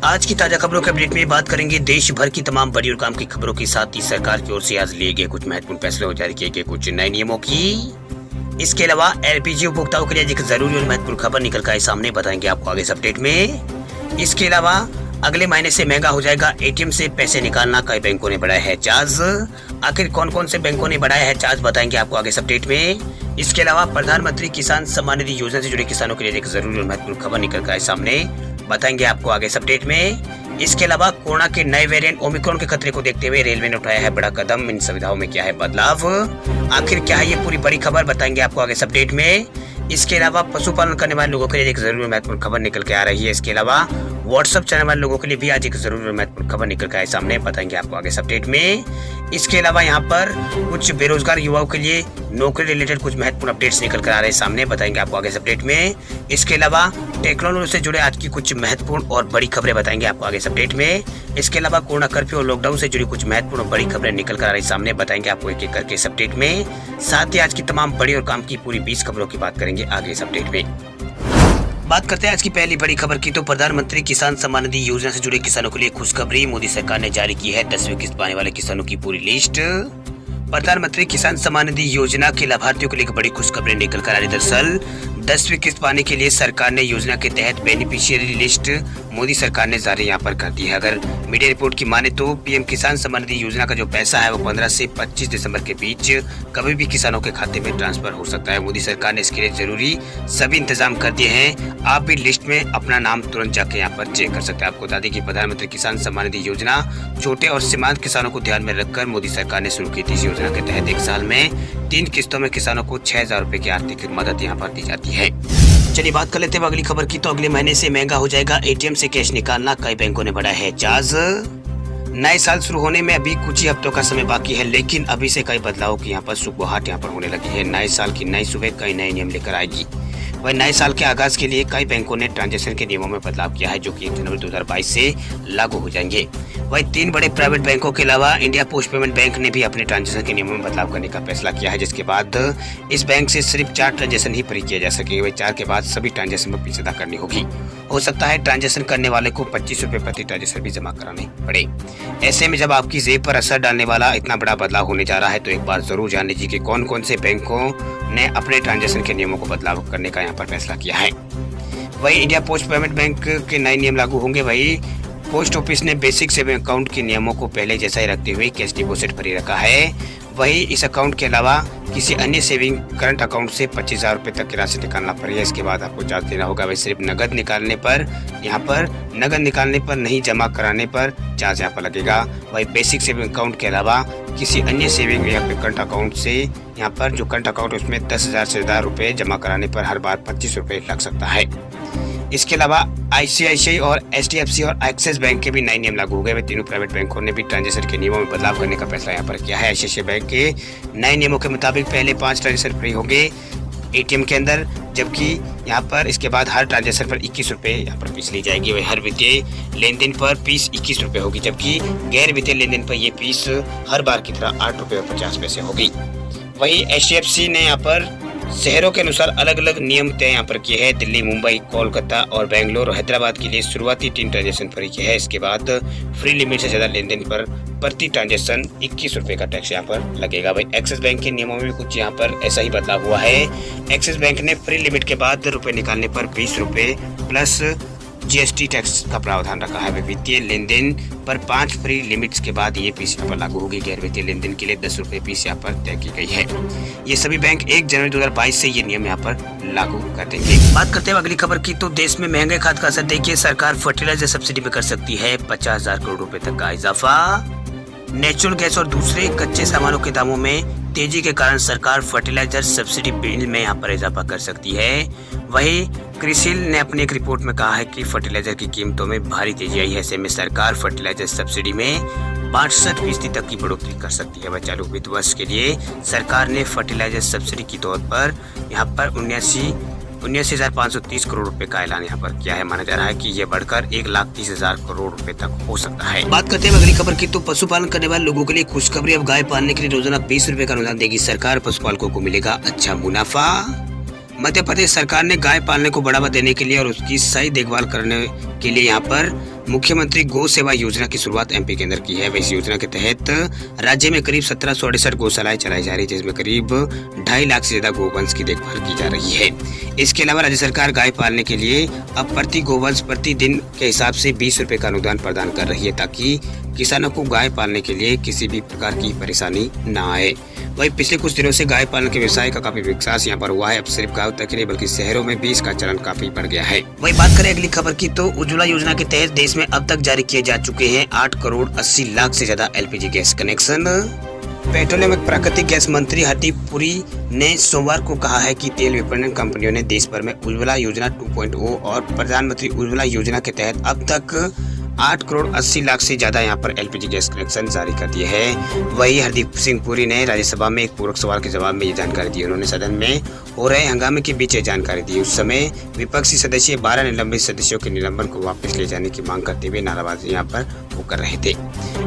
आज की ताजा खबरों के अपडेट में बात करेंगे देश भर की तमाम बड़ी और काम की खबरों के साथ ही सरकार की ओर से आज लिए गए कुछ महत्वपूर्ण फैसलों और जारी किए गए कुछ नए नियमों की। इसके अलावा एलपीजी उपभोक्ताओं के लिए एक जरूरी और महत्वपूर्ण खबर निकल कर आए सामने, बताएंगे आपको आगे इस अपडेट में। इसके अलावा अगले महीने से महंगा हो जाएगा एटीएम से पैसे निकालना, कई बैंकों ने बढ़ाया है चार्ज। आखिर कौन कौन से बैंकों ने बढ़ाया है चार्ज, बताएंगे आपको आगे इस अपडेट में। इसके अलावा प्रधानमंत्री किसान सम्मान निधि योजना से जुड़े किसानों के लिए एक जरूरी और महत्वपूर्ण खबर निकल कर आए सामने, बताएंगे आपको आगे इस अपडेट में। इसके अलावा कोरोना के नए वेरिएंट ओमिक्रॉन के खतरे को देखते हुए रेलवे ने उठाया है बड़ा कदम, इन सुविधाओं में क्या है बदलाव, आखिर क्या है ये पूरी बड़ी खबर, बताएंगे आपको आगे इस अपडेट में। इसके अलावा पशुपालन करने वाले लोगों के लिए एक जरूरी महत्वपूर्ण खबर निकल के आ रही है। इसके अलावा व्हाट्सएप चलाने वाले लोगों के लिए भी आज एक जरूरी महत्वपूर्ण खबर निकल के आए सामने, बताएंगे आपको आगे इस अपडेट में। इसके अलावा यहाँ पर कुछ बेरोजगार युवाओं के लिए नौकरी रिलेटेड कुछ महत्वपूर्ण अपडेट्स निकल कर आ रहे हैं सामने, बताएंगे आपको आगे इस अपडेट में। इसके अलावा टेक्नोलॉजी से जुड़े आज की कुछ महत्वपूर्ण और बड़ी खबरें बताएंगे आपको आगे इस अपडेट में। इसके अलावा कोरोना कर्फ्यू और लॉकडाउन से जुड़ी कुछ महत्वपूर्ण और बड़ी खबरें निकल कर आ रही सामने, बताएंगे आपको एक एक करके इस अपडेट में। साथ ही आज की तमाम बड़ी और काम की पूरी 20 खबरों की बात करेंगे आगे इस अपडेट में। बात करते हैं आज की पहली बड़ी खबर की, तो प्रधानमंत्री किसान सम्मान निधि योजना से जुड़े किसानों के लिए खुशखबरी, मोदी सरकार ने जारी की है 10वीं किस्त पाने वाले किसानों की पूरी लिस्ट। प्रधानमंत्री किसान सम्मान निधि योजना के लाभार्थियों के लिए बड़ी खुशखबरी निकल कर आ रही। दरअसल 10वीं किस्त पाने के लिए सरकार ने योजना के तहत बेनिफिशियरी लिस्ट मोदी सरकार ने जारी यहाँ पर कर दी है। अगर मीडिया रिपोर्ट की माने तो पीएम किसान सम्मान निधि योजना का जो पैसा है वो 15 से 25 दिसंबर के बीच कभी भी किसानों के खाते में ट्रांसफर हो सकता है। मोदी सरकार ने इसके लिए जरूरी सभी इंतजाम कर दिए हैं। आप भी लिस्ट में अपना नाम तुरंत जाके यहाँ पर चेक कर सकते हैं। आपको बता दें कि प्रधानमंत्री किसान सम्मान निधि योजना छोटे और सीमांत किसानों को ध्यान में रखकर मोदी सरकार ने शुरू की थी। इस योजना के तहत एक साल में 3 किस्तों में किसानों को 6,000 रुपए की आर्थिक मदद यहाँ पर दी जाती है। चलिए बात कर लेते हैं अगली खबर की, तो अगले महीने से महंगा हो जाएगा एटीएम से कैश निकालना, कई बैंकों ने बढ़ाया है चार्ज। नए साल शुरू होने में अभी कुछ ही हफ्तों का समय बाकी है, लेकिन अभी से कई बदलाव की यहाँ पर सुबुहाट यहाँ पर होने लगी है। नए साल की नई सुबह कई नए नियम लेकर आएगी। वही नए साल के आगाज के लिए कई बैंकों ने ट्रांजैक्शन के नियमों में बदलाव किया है, जो कि 1 जनवरी 2022 से लागू हो जाएंगे। वही 3 बड़े प्राइवेट बैंकों के अलावा इंडिया पोस्ट पेमेंट बैंक ने भी अपने ट्रांजैक्शन के नियमों में बदलाव करने का फैसला किया है, जिसके बाद इस बैंक से सिर्फ 4 ट्रांजैक्शन ही फ्री किए जा सकेंगे। वही 4 के बाद सभी ट्रांजैक्शन में फीस अदा करनी होगी। हो सकता है ट्रांजैक्शन करने वाले को 25 रुपए प्रति ट्रांजैक्शन भी जमा कराने पड़े। ऐसे में जब आपकी जेब पर असर डालने वाला इतना बड़ा बदलाव होने जा रहा है, तो एक बार जरूर जान लीजिए कि कौन कौन से बैंकों ने अपने ट्रांजैक्शन के नियमों को बदलाव करने का यहाँ पर फैसला किया है। वही इंडिया पोस्ट पेमेंट बैंक के नए नियम लागू होंगे। वही पोस्ट ऑफिस ने बेसिक सेविंग अकाउंट के नियमों को पहले जैसा ही रखते हुए कैश डिपॉजिट फ्री रखा है। वही इस अकाउंट के अलावा किसी अन्य सेविंग करंट अकाउंट से 25,000 रुपए तक की राशि निकालना पड़ेगा। इसके बाद आपको चार्ज देना होगा। वही सिर्फ नगद निकालने पर नहीं, जमा कराने पर चार्ज यहाँ पर लगेगा। वही बेसिक सेविंग अकाउंट के अलावा किसी अन्य सेविंग या करंट अकाउंट से यहाँ पर जो करंट अकाउंट उसमें 10,000 से ज़्यादा रुपए जमा कराने पर हर बार 25 रुपए लग सकता है। इसके अलावा आईसीआईसीआई और एचडीएफसी और एक्सिस बैंक के भी नए नियम लागू हो गए। वे तीनों प्राइवेट बैंकों ने भी ट्रांजैक्शन के नियमों में बदलाव करने का फैसला यहाँ पर किया है। आईसीआईसीआई बैंक के नए नियमों के मुताबिक पहले 5 ट्रांजैक्शन फ्री होंगे एटीएम के अंदर, जबकि यहाँ पर इसके बाद हर ट्रांजैक्शन पर 21 रुपए यहाँ पर फीस ली जाएगी। वही हर वित्तीय लेन देन पर फीस 21 रुपए होगी, जबकि गैर वित्तीय लेन देन पर ये फीस हर बार की तरह 8 रुपए और 50 पैसे होगी। वही एचडीएफसी ने यहाँ पर शहरों के अनुसार अलग अलग नियम तय यहाँ पर किए हैं। दिल्ली, मुंबई, कोलकाता और बेंगलोर और हैदराबाद के लिए शुरुआती 3 ट्रांजैक्शन फ्री किए हैं। इसके बाद फ्री लिमिट से ज्यादा लेन देन पर प्रति ट्रांजैक्शन 21 रुपए का टैक्स यहाँ पर लगेगा। भाई एक्सिस बैंक के नियमों में कुछ यहाँ पर ऐसा ही बदलाव हुआ है। एक्सिस बैंक ने फ्री लिमिट के बाद रुपए निकालने पर 20 रुपए प्लस जीएसटी टैक्स का प्रावधान रखा है। वित्तीय लेन देन पर 5 फ्री लिमिट्स के बाद ये फीस यहाँ पर लागू होगी। गैर वित्तीय लेन देन के लिए 10 रुपए फीस यहाँ पर तय की गई है। ये सभी बैंक 1 जनवरी 2022 से ये नियम यहाँ पर लागू कर देंगे। बात करते हैं अगली खबर की, तो देश में महंगे खाद का असर देखिए, सरकार फर्टिलाइजर सब्सिडी में कर सकती है 50,000 करोड़ रुपए तक का इजाफा। नेचुरल गैस और दूसरे कच्चे सामानों के दामों में तेजी के कारण सरकार फर्टिलाइजर सब्सिडी बिल में यहाँ पर इजाफा कर सकती है। वही क्रिसिल ने अपनी एक रिपोर्ट में कहा है कि फर्टिलाइजर की कीमतों में भारी तेजी आई है। ऐसे में सरकार फर्टिलाइजर सब्सिडी में 62% तक की बढ़ोतरी कर सकती है। चालू वित्त वर्ष के लिए सरकार ने फर्टिलाइजर सब्सिडी के तौर पर यहाँ पर 19,530 करोड़ रुपए का ऐलान यहाँ पर किया है। माना जा रहा है कि ये बढ़कर 1,30,000 करोड़ रुपए तक हो सकता है। बात करते हैं अगली खबर की, तो पशुपालन करने वाले लोगों के लिए खुशखबरी, अब गाय पालने के लिए रोजाना 20 रुपए का अनुदान देगी सरकार, पशुपालकों को मिलेगा अच्छा मुनाफा। मध्य प्रदेश सरकार ने गाय पालने को बढ़ावा देने के लिए और उसकी सही देखभाल करने के लिए यहाँ पर मुख्यमंत्री गौ सेवा योजना की शुरुआत एमपी के अंदर की है। इस योजना के तहत राज्य में करीब 1768 गौशालाएं चलाई जा रही है, जिसमें करीब 2.5 लाख से ज्यादा गोवंश की देखभाल की जा रही है। इसके अलावा राज्य सरकार गाय पालने के लिए अब प्रति गोवंश प्रति दिन के हिसाब से 20 रुपए का अनुदान प्रदान कर रही है, ताकि किसानों को गाय पालने के लिए किसी भी प्रकार की परेशानी न आए। वहीं पिछले कुछ दिनों से गाय पालन के व्यवसाय का काफी विकास यहाँ पर हुआ है। अब सिर्फ गांव तक ही नहीं बल्कि शहरों में भी इसका चलन काफी बढ़ गया है। वहीं बात करें अगली खबर की, तो उज्ज्वला योजना के तहत देश में अब तक जारी किए जा चुके हैं 8 करोड़ 80 लाख से ज्यादा एलपीजी गैस कनेक्शन। पेट्रोलियम एवं प्राकृतिक गैस मंत्री हरदीप पुरी ने सोमवार को कहा है कि तेल विपणन कंपनियों ने देश भर में उज्ज्वला योजना 2.0 और प्रधानमंत्री उज्ज्वला योजना के तहत अब तक 8 करोड़ 80 लाख से ज्यादा यहाँ पर एलपीजी गैस कनेक्शन जारी कर दिए हैं। वही हरदीप सिंह पुरी ने राज्यसभा में एक पूरक सवाल के जवाब में ये जानकारी दी। उन्होंने सदन में हो रहे हंगामे के बीच ये जानकारी दी। उस समय विपक्षी सदस्य 12 निलंबित सदस्यों के निलंबन को वापस ले जाने की मांग करते हुए नाराबाजी यहाँ पर वो कर रहे थे।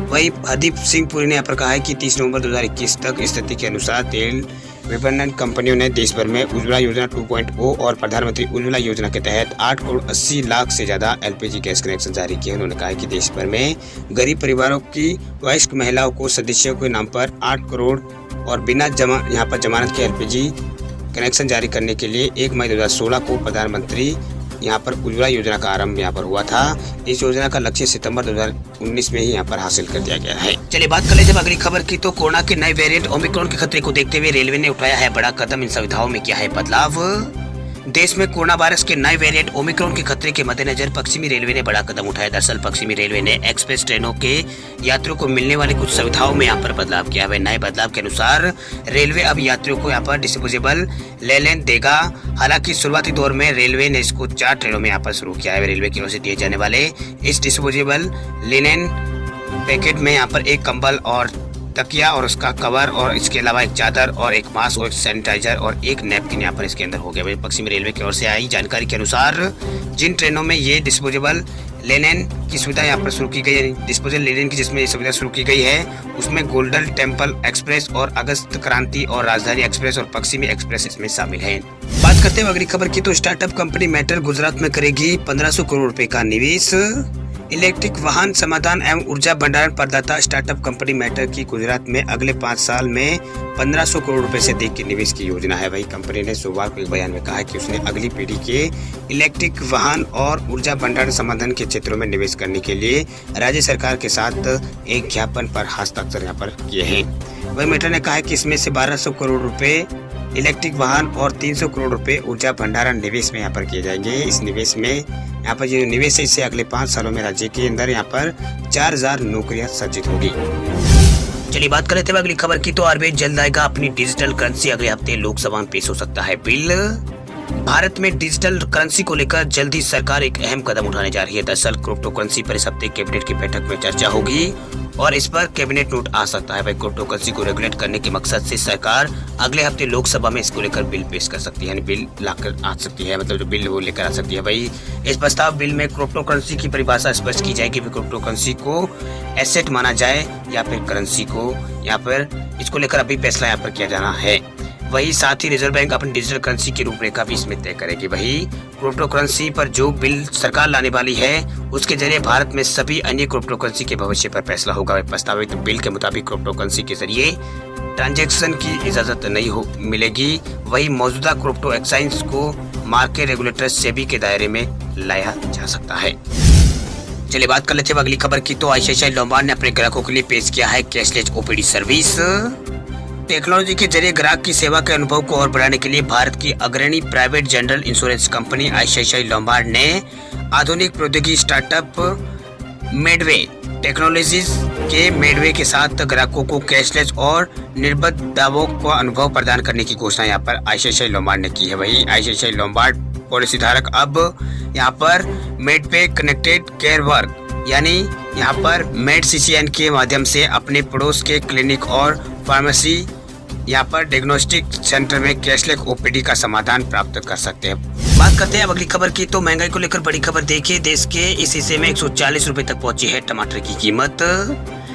वही हरदीप सिंह पुरी ने यहाँ पर कहा है कि 30 नवंबर 2021 तक स्थिति के अनुसार तेल विपणन कंपनियों ने देश भर में उज्ज्वला योजना 2.0 और प्रधानमंत्री उज्ज्वला योजना के तहत 8 करोड़ 80 लाख से ज्यादा एलपीजी गैस कनेक्शन जारी किए। उन्होंने कहा कि देश भर में गरीब परिवारों की वयस्क महिलाओं को सदस्यों के नाम पर 8 करोड़ और बिना यहाँ पर जमानत के एलपीजी कनेक्शन जारी करने के लिए 1 मई 2016 को प्रधानमंत्री यहाँ पर उज्ज्वला योजना का आरंभ यहाँ पर हुआ था। इस योजना का लक्ष्य सितंबर 2019 में ही यहाँ पर हासिल कर दिया गया है। चलिए बात कर लेते हैं अगली खबर की, तो कोरोना के नए वेरिएंट ओमिक्रॉन के खतरे को देखते हुए रेलवे ने उठाया है बड़ा कदम। इन सुविधाओं में क्या है बदलाव? देश में कोरोना वायरस के नए वेरिएंट ओमिक्रॉन के खतरे के मद्देनजर पश्चिमी रेलवे ने बड़ा कदम उठाया। दरअसल पश्चिमी रेलवे ने एक्सप्रेस ट्रेनों के यात्रियों को मिलने वाली कुछ सुविधाओं में यहाँ पर बदलाव किया है। नए बदलाव के अनुसार रेलवे अब यात्रियों को यहाँ पर डिस्पोजेबल लेन देगा। हालांकि शुरुआती दौर में रेलवे ने इसको 4 ट्रेनों में यहाँ पर शुरू किया है। रेलवे की ओर से दिए जाने वाले इस डिस्पोजेबल लिनेन पैकेट में यहाँ पर एक कंबल और तकिया और उसका कवर और इसके अलावा एक चादर और एक मास्क और एक सैनिटाइजर और एक नैपकिन यहाँ पर इसके अंदर हो गया। पश्चिमी रेलवे की ओर से आई जानकारी के अनुसार जिन ट्रेनों में ये डिस्पोजेबल लेनेन की सुविधा यहाँ पर शुरू की गई है, डिस्पोजेबल लेनेन की जिसमें ये सुविधा शुरू की गई है, उसमें गोल्डन टेम्पल एक्सप्रेस और अगस्त क्रांति और राजधानी एक्सप्रेस और पश्चिमी एक्सप्रेस इसमें शामिल है। बात करते हैं अगली खबर की, तो स्टार्टअप कंपनी मेटल गुजरात में करेगी 1500 करोड़ रुपए का निवेश। इलेक्ट्रिक वाहन समाधान एवं ऊर्जा भंडारण प्रदाता स्टार्टअप कंपनी मेटल की गुजरात में अगले 5 साल में 1500 करोड़ रुपए से अधिक की निवेश की योजना है। वही कंपनी ने सोमवार को एक बयान में कहा है कि उसने अगली पीढ़ी के इलेक्ट्रिक वाहन और ऊर्जा भंडारण समाधान के क्षेत्रों में निवेश करने के लिए राज्य सरकार के साथ एक ज्ञापन पर हस्ताक्षर यहाँ पर किए हैं। वही मेटल ने कहा है कि इसमें से 1200 करोड़ रुपए इलेक्ट्रिक वाहन और 300 करोड़ रुपए ऊर्जा भंडारण निवेश में यहाँ पर किए जाएंगे। इस निवेश में यहाँ पर जो निवेश है इससे अगले 5 सालों में राज्य के अंदर यहाँ पर 4000 नौकरियां सृजित होगी। चलिए बात कर लेते हैं अगली खबर की, तो आरबीआई जल्द आएगा अपनी डिजिटल करेंसी। अगले हफ्ते लोकसभा में पेश हो सकता है बिल। भारत में डिजिटल करेंसी को लेकर जल्द ही सरकार एक अहम कदम उठाने जा रही है। दरअसल क्रिप्टो करेंसी पर इस हफ्ते कैबिनेट की बैठक में चर्चा होगी और इस पर कैबिनेट नोट आ सकता है। क्रिप्टो करेंसी को रेगुलेट करने के मकसद से सरकार अगले हफ्ते लोकसभा में इसको लेकर बिल पेश कर सकती है, यानी बिल लाकर आ सकती है, मतलब जो बिल वो लेकर आ सकती है। भाई इस प्रस्ताव बिल में क्रिप्टो करेंसी की परिभाषा स्पष्ट की जाएगी। क्रिप्टो करेंसी को एसेट माना जाए या फिर करेंसी को, यहाँ पर इसको लेकर अभी फैसला यहाँ पर किया जाना है। वही साथ ही रिजर्व बैंक अपनी डिजिटल करेंसी की रूपरेखा भी इसमें तय करेगी। वही क्रिप्टो करेंसी पर जो बिल सरकार लाने वाली है उसके जरिए भारत में सभी अन्य क्रिप्टो करेंसी के भविष्य पर फैसला होगा। प्रस्तावित बिल के मुताबिक क्रिप्टो करेंसी के जरिए ट्रांजैक्शन की इजाजत नहीं मिलेगी। वही मौजूदा क्रिप्टो एक्सचेंज को मार्केट रेगुलेटर सेबी के दायरे में लाया जा सकता है। चलिए बात कर लेते हैं अगली खबर की, तो आईसीआईसीआई लोम्बार्ड ने अपने ग्राहकों के लिए पेश किया है कैशलेस ओपीडी सर्विस। टेक्नोलॉजी के जरिए ग्राहक की सेवा के अनुभव को और बढ़ाने के लिए भारत की अग्रणी private general insurance company ICICI Lombard ने आधुनिक प्रौद्योगिकी स्टार्टअप मेडवे टेक्नोलॉजीज के मेडवे के साथ ग्राहकों को कैशलेस और निर्बाध दावों का अनुभव प्रदान करने की घोषणा यहाँ पर आईसीआईसीआई लोम्बार्ड ने की है। वही आईसीआईसीआई लोम्बार्ड पॉलिसी धारक अब यहाँ पर मेडपे कनेक्टेड केयर वर्क यानी यहाँ पर मेड सीसीएन के माध्यम से अपने पड़ोस के क्लिनिक और फार्मेसी यहाँ पर डायग्नोस्टिक सेंटर में कैशलेस ओपीडी का समाधान प्राप्त कर सकते हैं। बात करते हैं अब अगली खबर की, तो महंगाई को लेकर बड़ी खबर देखिए। देश के इस हिस्से में 140 रुपए तक पहुंची है टमाटर की कीमत।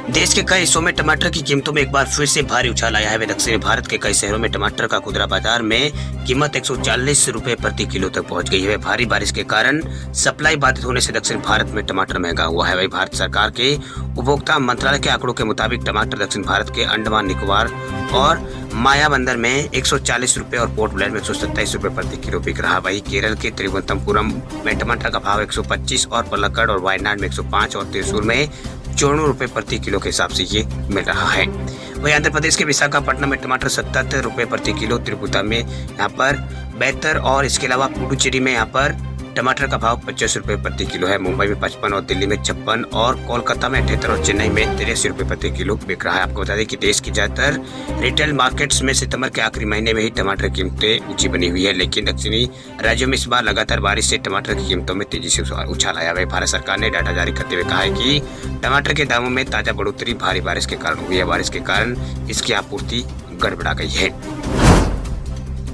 देश के कई हिस्सों में टमाटर की कीमतों में एक बार फिर से भारी उछाल आया है। दक्षिणी भारत के कई शहरों में टमाटर का खुदरा बाजार में कीमत 140 रुपए प्रति किलो तक पहुंच गई है। भारी बारिश के कारण सप्लाई बाधित होने से दक्षिण भारत में टमाटर महंगा हुआ है। वही भारत सरकार के उपभोक्ता मंत्रालय के आंकड़ों के मुताबिक टमाटर दक्षिण भारत के अंडमान निकोबार और मायाबंदर में 140 रुपए और पोर्ट ब्लेयर में 127 रुपए प्रति किलो बिक रहा। वही केरल के तिरुवनंतपुरम में टमाटर का भाव 125 और पलक्कड़ और वायनाड में 105 और त्रिशूर में 94 रुपए प्रति किलो के हिसाब से ये मिल रहा है। वही आंध्र प्रदेश के विशाखापट्टनम में टमाटर 77 रुपए प्रति किलो, त्रिपुरा में यहाँ पर 72 और इसके अलावा पुडुचेरी में यहाँ पर टमाटर का भाव 25 रुपए प्रति किलो है। मुंबई में 55 और दिल्ली में 56 और कोलकाता में 78 और चेन्नई में 83 रुपए प्रति किलो बिक रहा है। आपको बता दें कि देश की ज्यादातर रिटेल मार्केट्स में सितंबर के आखिरी महीने में ही टमाटर की कीमतें ऊंची बनी हुई है, लेकिन दक्षिणी राज्यों में इस बार लगातार बारिश से टमाटर की कीमतों में तेजी से उछाल आया है। भारत सरकार ने डाटा जारी करते हुए कहा है कि टमाटर के दामों में ताजा बढ़ोतरी भारी बारिश के कारण हुई है। बारिश के कारण इसकी आपूर्ति गड़बड़ा गई है।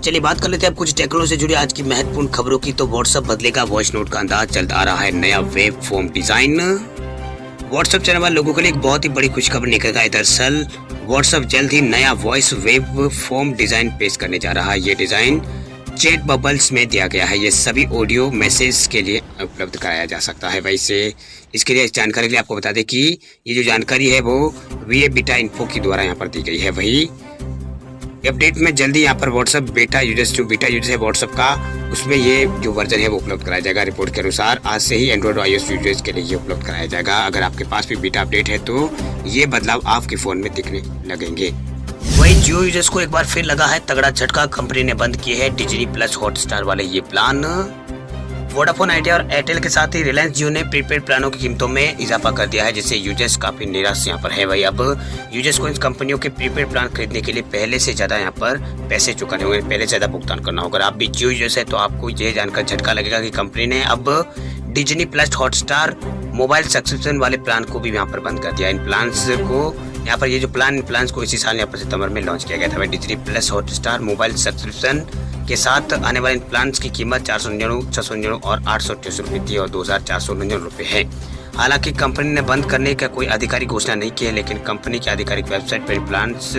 चलिए बात कर लेते हैं अब कुछ टेक्नोलॉजी से जुड़ी आज की महत्वपूर्ण खबरों की। तो व्हाट्सएप बदलेगा वॉइस नोट का अंदाज, चलता आ रहा है नया web form design. WhatsApp channel वाले लोगों के लिए एक बहुत ही बड़ी खुशखबरी निकल आई। दरअसल व्हाट्सएप जल्द ही नया वॉइस वेब फॉर्म डिजाइन पेश करने जा रहा है। ये डिजाइन चैट बबल्स में दिया गया है। ये सभी ऑडियो मैसेज के लिए उपलब्ध कराया जा सकता है। वैसे इसके लिए इस जानकारी के लिए आपको बता दें कि ये जो जानकारी है वो वीए बीटा इन्फो के द्वारा यहाँ पर दी गई है। वही अपडेट में जल्दी यहाँ पर व्हाट्सएप बीटा यूजर्स है व्हाट्सएप का, उसमें ये जो वर्जन है वो उपलब्ध कराया जाएगा। रिपोर्ट के अनुसार आज से ही एंड्रॉइड और iOS यूजर्स के लिए ये उपलब्ध कराया जाएगा। अगर आपके पास भी बीटा अपडेट है तो ये बदलाव आपके फोन में दिखने लगेंगे। वही जियो यूजर्स को एक बार फिर लगा है तगड़ा झटका। कंपनी ने बंद किए हैं डिज्नी प्लस हॉटस्टार वाले ये प्लान। वोडाफोन आइडिया और एयरटेल के साथ ही रिलायंस जियो ने प्रीपेड प्लानों की कीमतों में इजाफा कर दिया है, जिससे यूजर्स काफी निराश यहाँ पर है। वही अब यूजर्स को इन कंपनियों के प्रीपेड प्लान खरीदने के लिए पहले से ज्यादा यहाँ पर पैसे चुकाने होंगे, पहले से ज्यादा भुगतान करना होगा। अगर आप भी जियो यूजर्स है तो आपको ये जानकर झटका लगेगा कि कंपनी ने अब Disney plus Hotstar mobile subscription वाले प्लान को भी यहाँ पर बंद कर दिया। इन प्लान्स को यहाँ पर ये जो प्लान्स को इसी साल यहाँ पर सितंबर में लॉन्च किया गया था। Disney plus Hotstar mobile subscription के साथ आने वाले इन प्लान्स की कीमत 499, 699 और 888 रुपये थी और 2499 रुपये है। हालांकि कंपनी ने बंद करने का कोई आधिकारिक घोषणा नहीं की है, लेकिन कंपनी की आधिकारिक वेबसाइट पर इन प्लान्स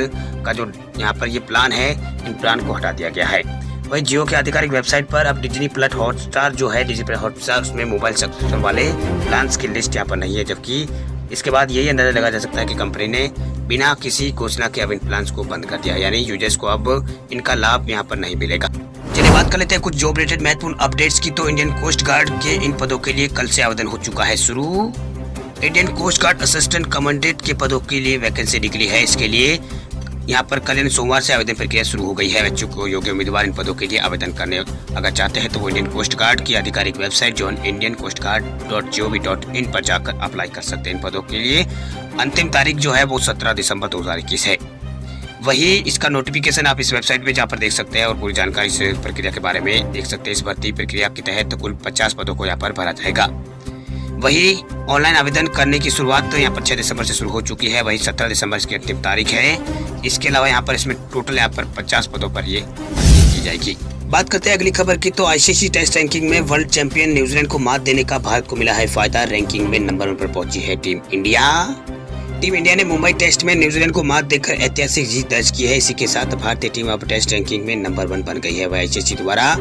का जो यहाँ पर ये प्लान है, इन प्लान को हटा दिया गया है। वही जियो की आधिकारिक वेबसाइट पर अब डिज्नी प्लस हॉटस्टार जो है डिज्नी प्लस हॉटस्टार, उसमें मोबाइल सब्सक्रिप्शन वाले प्लान्स की लिस्ट यहाँ पर नहीं है, जबकि इसके बाद यही अंदाजा लगाया जा सकता है कि कंपनी ने बिना किसी घोषणा के अब इन प्लान्स को बंद कर दिया, यानी यूजर्स को अब इनका लाभ यहाँ पर नहीं मिलेगा। चलिए बात कर लेते हैं कुछ जॉब रिलेटेड महत्वपूर्ण अपडेट्स की। तो इंडियन कोस्ट गार्ड के इन पदों के लिए कल से आवेदन हो चुका है शुरू। Indian Coast Guard assistant commandant के पदों के लिए वैकेंसी निकली है। इसके लिए यहाँ पर कल सोमवार से आवेदन प्रक्रिया शुरू हो गई है। बच्चों को योग्य उम्मीदवार इन पदों के लिए आवेदन करने अगर चाहते हैं तो वो इंडियन कोस्ट गार्ड की आधिकारिक वेबसाइट जो indiancoastguard.gov.in पर जाकर अप्लाई कर सकते हैं। इन पदों के लिए अंतिम तारीख जो है वो 17 दिसंबर 2021 है। वही इसका नोटिफिकेशन आप इस वेबसाइट पे जहाँ पर देख सकते हैं और पूरी जानकारी इस प्रक्रिया के बारे में देख सकते हैं। इस भर्ती प्रक्रिया के तहत कुल 50 पदों को यहाँ पर भरा जाएगा। वही ऑनलाइन आवेदन करने की शुरुआत तो यहाँ पर 6 दिसंबर से शुरू हो चुकी है। वही 17 दिसंबर इसकी अंतिम तारीख है। इसके अलावा यहाँ पर इसमें टोटल यहाँ पर 50 पदों पर ये भर्ती की जाएगी। बात करते हैं अगली खबर की। तो आईसीसी टेस्ट रैंकिंग में वर्ल्ड चैंपियन न्यूजीलैंड को मात देने का भारत को मिला है फायदा। रैंकिंग में नंबर 1 पर पहुंची है टीम इंडिया। टीम इंडिया ने मुंबई टेस्ट में न्यूजीलैंड को मात देकर ऐतिहासिक जीत दर्ज की है। इसी के साथ भारतीय टीम अब टेस्ट रैंकिंग में नंबर 1 बन गई है। वह आईसीसी द्वारा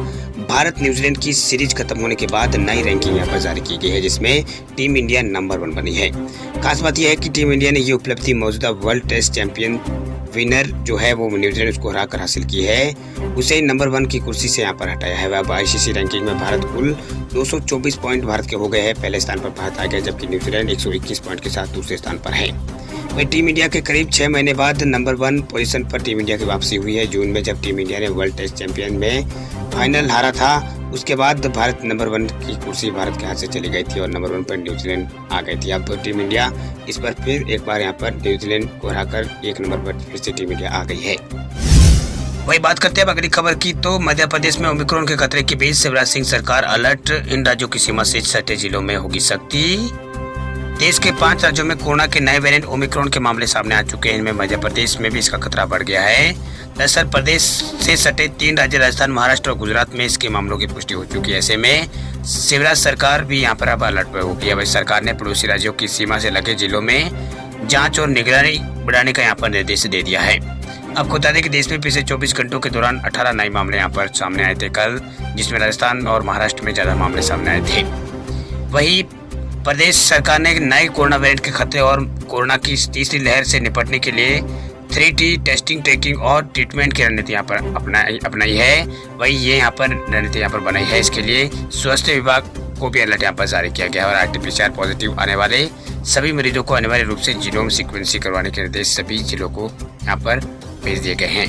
भारत न्यूजीलैंड की सीरीज खत्म होने के बाद नई रैंकिंग यहाँ पर जारी की गई है, जिसमें टीम इंडिया नंबर 1 बनी है। खास बात यह है कि टीम इंडिया ने ये उपलब्धि मौजूदा वर्ल्ड टेस्ट चैंपियन विनर जो है वो न्यूजीलैंड उसको हराकर हासिल की है। उसे नंबर 1 की कुर्सी से यहाँ पर हटाया है। अब आईसीसी रैंकिंग में भारत कुल 224 पॉइंट भारत के हो गए हैं। पहले स्थान पर भारत आ गया, जबकि न्यूजीलैंड 121 पॉइंट के साथ दूसरे स्थान पर है। वही टीम इंडिया के करीब 6 महीने बाद नंबर 1 पोजीशन पर टीम इंडिया की वापसी हुई है। जून में जब टीम इंडिया ने वर्ल्ड टेस्ट चैंपियन में फाइनल हारा था, उसके बाद भारत नंबर 1 की कुर्सी भारत के हाथ से चली गई थी और नंबर 1 पर न्यूजीलैंड आ गई थी। अब टीम इंडिया इस पर फिर एक बार यहाँ पर न्यूजीलैंड को हराकर 1 नंबर पर फिर से टीम इंडिया आ गई है। वही बात करते हैं अगली खबर की। तो मध्य प्रदेश में ओमिक्रॉन के खतरे के बीच शिवराज सिंह सरकार अलर्ट। इन राज्यों की सीमा से सटे जिलों में होगी सख्ती। देश के 5 राज्यों में कोरोना के नए वेरिएंट ओमिक्रॉन के मामले सामने आ चुके हैं। इनमें मध्य प्रदेश में भी इसका खतरा बढ़ गया है। दरअसल प्रदेश से सटे 3 राज्य राजस्थान, महाराष्ट्र और गुजरात में इसके मामलों की पुष्टि हो चुकी है। ऐसे में शिवराज सरकार भी यहाँ पर अब अलर्ट पर होगी। वही सरकार ने पड़ोसी राज्यों की सीमा से लगे जिलों में जांच और निगरानी बढ़ाने का यहाँ पर निर्देश दे दिया है। आपको बता दें कि देश में पिछले 24 घंटों के दौरान 18 नए मामले यहाँ पर सामने आए थे कल, जिसमें राजस्थान और महाराष्ट्र में ज़्यादा मामले सामने आए थे। वहीं प्रदेश सरकार ने नए कोरोना वेरिएंट के खतरे और कोरोना की तीसरी लहर से निपटने के लिए 3T टेस्टिंग, ट्रैकिंग और ट्रीटमेंट की रणनीति यहाँ पर अपनाई है। वही ये यहाँ पर रणनीति यहाँ पर बनाई है। इसके लिए स्वास्थ्य विभाग को भी अलर्ट यहाँ पर जारी किया गया है और RT-PCR पॉजिटिव आने वाले सभी मरीजों को अनिवार्य रूप से जीनोम सीक्वेंसिंग करवाने के निर्देश सभी जिलों को यहाँ पर भेज दिए गए हैं।